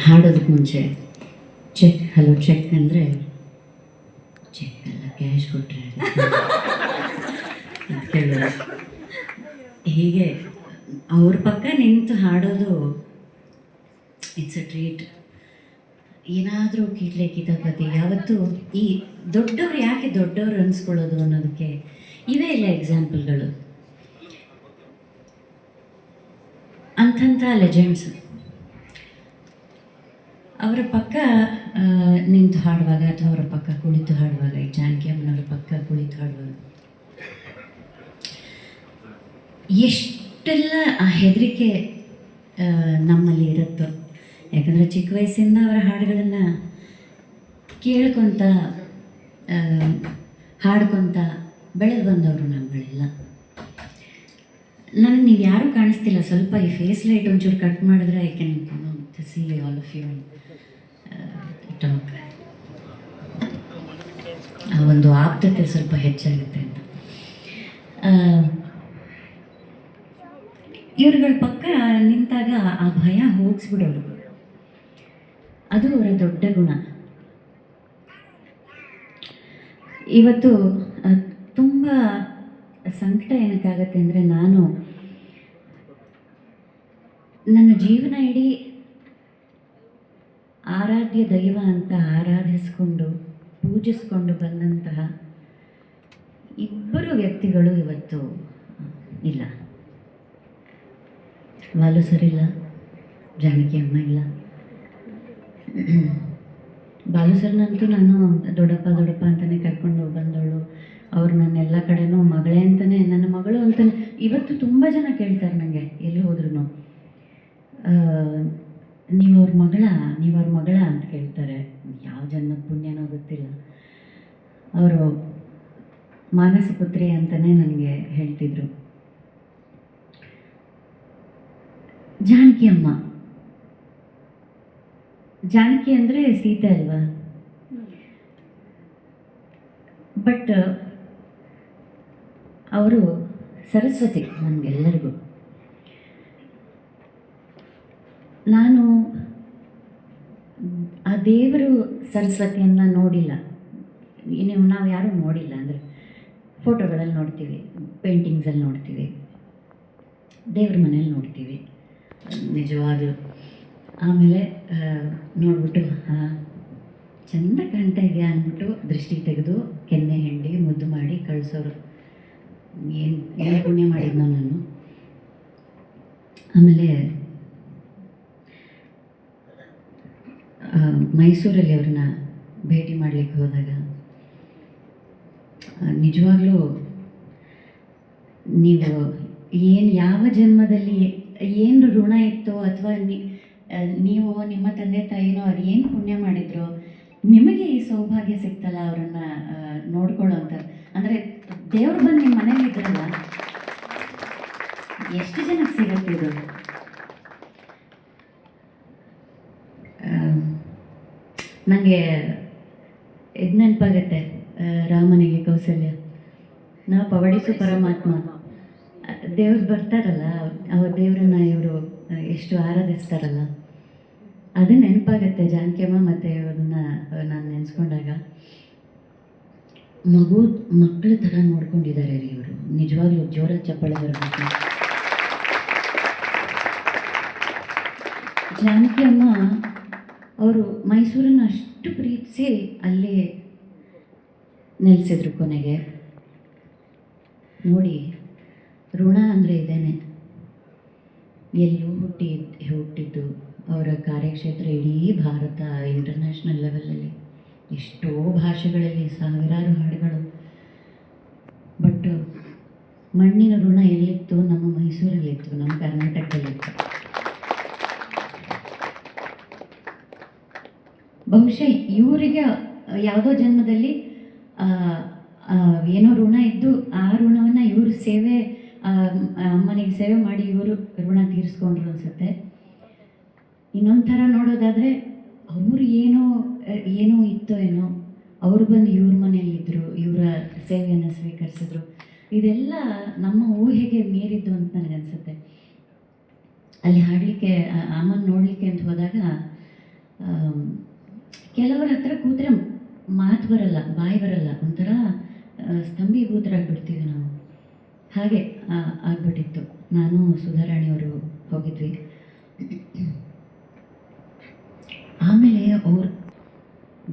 ಹಾಡೋದಕ್ಕೆ ಮುಂಚೆ check hello check ಅಂದರೆ check ಅಲ್ಲ ಕ್ಯಾಶ್ ಕೊಟ್ಟರೆ ಅಂತ ಕೇಳೋದು. ಹೀಗೆ ಅವ್ರ ಪಕ್ಕ ನಿಂತು ಹಾಡೋದು ಇಟ್ಸ್ ಅ ಟ್ರೀಟ್. ಏನಾದರೂ ಕೀಟ್ಲೆ ಕಿತಾಪತಿ ಯಾವತ್ತೂ ಈ ದೊಡ್ಡವ್ರು ಯಾಕೆ ದೊಡ್ಡವ್ರು ಅನಿಸ್ಕೊಳ್ಳೋದು ಅನ್ನೋದಕ್ಕೆ ಇವೇ ಇಲ್ಲ ಎಕ್ಸಾಂಪಲ್ಗಳು. ಅಂಥ ಲೆಜೆಂಡ್ಸ್ ಅವರ ಪಕ್ಕ ನಿಂತು ಹಾಡುವಾಗ ಅಥವಾ ಅವರ ಪಕ್ಕ ಕುಳಿತು ಹಾಡುವಾಗ, ಈ ಜಾನಕಿ ಅಮ್ಮನವರ ಪಕ್ಕ ಕುಳಿತು ಹಾಡುವಾಗ ಎಷ್ಟೆಲ್ಲ ಆ ಹೆದರಿಕೆ ನಮ್ಮಲ್ಲಿ ಇರುತ್ತೋ. ಯಾಕಂದರೆ ಚಿಕ್ಕ ವಯಸ್ಸಿಂದ ಅವರ ಹಾಡುಗಳನ್ನು ಕೇಳ್ಕೊತ ಹಾಡ್ಕೊತ ಬೆಳೆದು ಬಂದವರು ನಾವುಗಳೆಲ್ಲ. ನನಗೆ ನೀವು ಯಾರೂ ಕಾಣಿಸ್ತಿಲ್ಲ, ಸ್ವಲ್ಪ ಈ ಫೇಸ್ ಲೈಟ್ ಒಂಚೂರು ಕಟ್ ಮಾಡಿದ್ರೆ I can see all of you talk. ಆ ಒಂದು ಆಪ್ತತೆ ಸ್ವಲ್ಪ ಹೆಚ್ಚಾಗುತ್ತೆ ಅಂತ. ಇವ್ರುಗಳ ಪಕ್ಕ ನಿಂತಾಗ ಆ ಭಯ ಹೋಗಿಸ್ಬಿಡೋರು, ಅದು ಅವರ ದೊಡ್ಡ ಗುಣ. ಇವತ್ತು ತುಂಬ ಸಂಕಟ ಏನಕ್ಕಾಗತ್ತೆ ಅಂದರೆ, ನಾನು ನನ್ನ ಜೀವನ ಇಡೀ ಆರಾಧ್ಯ ದೈವ ಅಂತ ಆರಾಧಿಸ್ಕೊಂಡು ಪೂಜಿಸ್ಕೊಂಡು ಬಂದಂತಹ ಇಬ್ಬರು ವ್ಯಕ್ತಿಗಳು ಇವತ್ತು ಇಲ್ಲ. ವಾಲು ಸರ್ ಇಲ್ಲ, ಜಾನಕಿ ಅಮ್ಮ ಇಲ್ಲ. ಬಾಲು ಸರ್ನಂತೂ ನಾನು ದೊಡ್ಡಪ್ಪ ಅಂತಲೇ ಕರ್ಕೊಂಡು ಬಂದವಳು. ಅವ್ರು ನನ್ನೆಲ್ಲ ಕಡೆನೂ ಮಗಳೇ ಅಂತಲೇ, ನನ್ನ ಮಗಳು ಅಂತಲೇ. ಇವತ್ತು ತುಂಬ ಜನ ಕೇಳ್ತಾರೆ ನನಗೆ ಎಲ್ಲಿ ಹೋದ್ರೂ, ನೀವು ಅವ್ರ ಮಗಳ ಅಂತ ಕೇಳ್ತಾರೆ. ಯಾವ ಜನ್ಮದ ಪುಣ್ಯನೋ ಗೊತ್ತಿಲ್ಲ. ಅವರು ಮಾನಸ ಪುತ್ರಿ ಅಂತಲೇ ನನಗೆ ಹೇಳ್ತಿದ್ರು. ಜಾನಕಿ ಅಮ್ಮ, ಜಾನಕಿ ಅಂದರೆ ಸೀತೆ ಅಲ್ವಾ, ಬಟ್ ಅವರು ಸರಸ್ವತಿ ನಮಗೆಲ್ಲರಿಗೂ. ನಾನು ಆ ದೇವರು ಸರಸ್ವತಿಯನ್ನು ನೋಡಿಲ್ಲ, ನಾವು ಯಾರೂ ನೋಡಿಲ್ಲ. ಅಂದರೆ ಫೋಟೋಗಳಲ್ಲಿ ನೋಡ್ತೀವಿ, ಪೇಂಟಿಂಗ್ಸಲ್ಲಿ ನೋಡ್ತೀವಿ, ದೇವ್ರ ಮನೇಲಿ ನೋಡ್ತೀವಿ ನಿಜವಾಗ್ಲೂ. ಆಮೇಲೆ ನೋಡ್ಬಿಟ್ಟು ಚೆಂದ ಕಾಣ್ತಾ ಇದೆಯಾ ಅಂದ್ಬಿಟ್ಟು ದೃಷ್ಟಿ ತೆಗೆದು ಕೆನ್ನೆ ಹಿಂಡಿ ಮುದ್ದು ಮಾಡಿ ಕಳಿಸೋರು. ಏನು ಪುಣ್ಯ ಮಾಡಿದ್ನೋ ನಾನು. ಆಮೇಲೆ ಮೈಸೂರಲ್ಲಿ ಅವ್ರನ್ನ ಭೇಟಿ ಮಾಡಲಿಕ್ಕೆ ಹೋದಾಗ ನಿಜವಾಗ್ಲೂ ನೀವು ಯಾವ ಜನ್ಮದಲ್ಲಿ ಏನು ಋಣ ಇತ್ತೋ, ಅಥವಾ ನೀವು ನಿಮ್ಮ ತಂದೆ ತಾಯಿನೋ ಅದು ಏನು ಪುಣ್ಯ ಮಾಡಿದ್ರೋ ನಿಮಗೆ ಈ ಸೌಭಾಗ್ಯ ಸಿಗ್ತಲ್ಲ ಅವರನ್ನು ನೋಡ್ಕೊಳ್ಳೋ ಅಂತ. ಅಂದರೆ ದೇವ್ರು ಬಂದು ನಿಮ್ಮ ಮನೇಲಿ ಇದ್ರಲ್ಲ, ಎಷ್ಟು ಜನಕ್ಕೆ ಸಿಗುತ್ತೆ ಇದು? ನನಗೆ ಇದು ನೆನಪಾಗತ್ತೆ, ರಾಮನಿಗೆ ಕೌಸಲ್ಯ, ನಾವು ಪವಡಿಸು ಪರಮಾತ್ಮ. ದೇವ್ರು ಬರ್ತಾರಲ್ಲ, ಅವ್ರ ದೇವ್ರನ್ನ ಇವರು ಎಷ್ಟು ಆರಾಧಿಸ್ತಾರಲ್ಲ, ಅದು ನೆನಪಾಗತ್ತೆ ಜಾನಕಿ ಅಮ್ಮ. ಮತ್ತು ಅದನ್ನು ನಾನು ನೆನೆಸ್ಕೊಂಡಾಗ ಮಕ್ಕಳ ಥರ ನೋಡ್ಕೊಂಡಿದ್ದಾರೆ ರೀ ಇವರು. ನಿಜವಾಗ್ಲೂ ಜೋರ ಚಪ್ಪಾಳೆ ಬರಬೇಕು. ಜಾನಕಿ ಅಮ್ಮ ಅವರು ಮೈಸೂರನ್ನು ಅಷ್ಟು ಪ್ರೀತಿಸಿ ಅಲ್ಲೇ ನೆಲೆಸಿದ್ರು ಕೊನೆಗೆ. ನೋಡಿ, ಋಣ ಅಂದರೆ ಇದೇನೆ. ಎಲ್ಲೂ ಹುಟ್ಟಿದ್ದು ಅವರ ಕಾರ್ಯಕ್ಷೇತ್ರ ಇಡೀ ಭಾರತ, ಇಂಟರ್ನ್ಯಾಷನಲ್ ಲೆವೆಲಲ್ಲಿ ಎಷ್ಟೋ ಭಾಷೆಗಳಲ್ಲಿ ಸಾವಿರಾರು ಹಾಡುಗಳು. ಬಟ್ ಮಣ್ಣಿನ ಋಣ ಎಲ್ಲಿತ್ತು? ನಮ್ಮ ಮೈಸೂರಲ್ಲಿತ್ತು, ನಮ್ಮ ಕರ್ನಾಟಕದಲ್ಲಿತ್ತು. ಬಹುಶಃ ಇವರಿಗೆ ಯಾವುದೋ ಜನ್ಮದಲ್ಲಿ ಏನೋ ಋಣ ಇದ್ದು ಆ ಋಣವನ್ನು ಇವರು ಅಮ್ಮನಿಗೆ ಸೇವೆ ಮಾಡಿ ಇವರು ಋಣ ತೀರಿಸ್ಕೊಂಡ್ರು ಅನಿಸುತ್ತೆ. ಇನ್ನೊಂದು ಥರ ನೋಡೋದಾದರೆ ಅವರು ಏನೋ ಇತ್ತೋ ಏನೋ, ಅವರು ಬಂದು ಇವ್ರ ಮನೆಯಲ್ಲಿದ್ದರು, ಇವರ ಸೇವೆಯನ್ನು ಸ್ವೀಕರಿಸಿದ್ರು. ಇದೆಲ್ಲ ನಮ್ಮ ಊಹೆಗೆ ಮೀರಿದ್ದು ಅಂತ ನನಗನ್ಸುತ್ತೆ. ಅಲ್ಲಿ ಹಾಡಲಿಕ್ಕೆ ಅಮ್ಮನ ನೋಡಲಿಕ್ಕೆ ಅಂತ ಹೋದಾಗ ಕೆಲವರ ಹತ್ರ ಕೂತ್ರೆ ಮಾತು ಬರಲ್ಲ, ಬಾಯಿ ಬರಲ್ಲ, ಒಂಥರ ಸ್ತಂಭೀಭೂತರಾಗ್ಬಿಡ್ತೀವಿ ನಾವು. ಹಾಗೆ ಆಗ್ಬಿಟ್ಟಿತ್ತು. ನಾನು ಸುಧಾರಾಣಿಯವರು ಹೋಗಿದ್ವಿ. ಆಮೇಲೆ ಅವ್ರು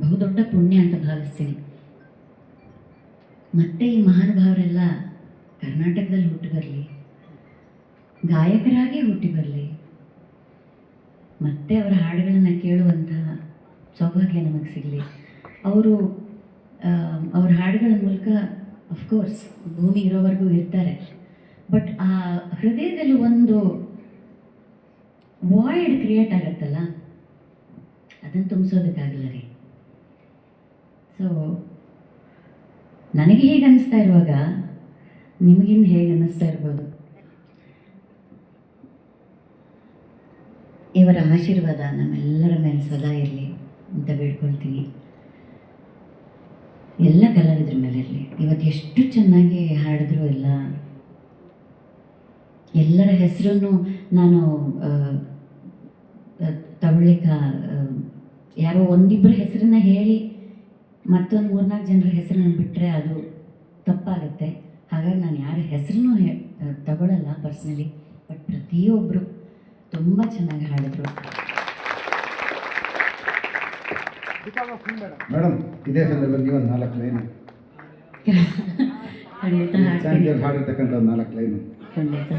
ಬಹುದೊಡ್ಡ ಪುಣ್ಯ ಅಂತ ಭಾವಿಸ್ತೀನಿ. ಮತ್ತೆ ಈ ಮಹಾನುಭಾವರೆಲ್ಲ ಕರ್ನಾಟಕದಲ್ಲಿ ಹುಟ್ಟಿ ಬರಲಿ, ಗಾಯಕರಾಗೇ ಹುಟ್ಟಿ ಬರಲಿ, ಮತ್ತೆ ಅವರ ಹಾಡುಗಳನ್ನು ಕೇಳುವಂತಹ ಸೌಭಾಗ್ಯ ನಮಗೆ ಸಿಗಲಿ. ಅವರು ಅವ್ರ ಹಾಡುಗಳ ಮೂಲಕ ಅಫ್ಕೋರ್ಸ್ ಭೂಮಿ ಇರೋವರೆಗೂ ಇರ್ತಾರೆ, ಬಟ್ ಆ ಹೃದಯದಲ್ಲಿ ಒಂದು ವಾಯ್ಡ್ ಕ್ರಿಯೇಟ್ ಆಗುತ್ತಲ್ಲ, ಅದನ್ನು ತುಂಬಿಸೋದಕ್ಕಾಗಲ್ಲ ರೀ. ಸೊ ನನಗೆ ಹೇಗೆ ಅನ್ನಿಸ್ತಾ ಇರುವಾಗ ನಿಮಗಿನ್ನು ಹೇಗೆ ಅನ್ನಿಸ್ತಾ ಇರ್ಬೋದು. ಇವರ ಆಶೀರ್ವಾದ ನಮ್ಮೆಲ್ಲರ ಮೇಲೆ ಸದಾ ಇರಲಿ ಅಂತ ಬೇಡ್ಕೊಳ್ತೀನಿ. ಎಲ್ಲ ಕಲಾವಿದ್ರ ಮೇಲೆ ಇರಲಿ. ಇವತ್ತು ಎಷ್ಟು ಚೆನ್ನಾಗಿ ಹಾಡಿದ್ರು ಎಲ್ಲರ ಹೆಸರನ್ನು ನಾನು ತಗೊಳ್ಳಿಕ್ಕೆ ಯಾರೋ ಒಂದಿಬ್ಬರ ಹೆಸರನ್ನ ಹೇಳಿ ಮತ್ತೊಂದು 3-4 ಜನರ ಹೆಸರನ್ನು ಬಿಟ್ಟರೆ ಅದು ತಪ್ಪಾಗುತ್ತೆ. ಹಾಗಾಗಿ ನಾನು ಯಾರ ಹೆಸರನ್ನೂ ತಗೊಳ್ಳಲ್ಲ ಪರ್ಸ್ನಲಿ. ಬಟ್ ಪ್ರತಿಯೊಬ್ಬರು ತುಂಬ ಚೆನ್ನಾಗಿ ಹಾಡಿದ್ರು. ಮೇಡಮ್, ಇದೇ ಸಂದರ್ಭದಲ್ಲಿ ನೀವೊಂದು 4 ಲೈನು ಖಂಡಿತ ಹಾಡ್ತೀನಿ. ಹಾಡಿರ್ತಕ್ಕಂಥ 4 ಲೈನು ಖಂಡಿತ.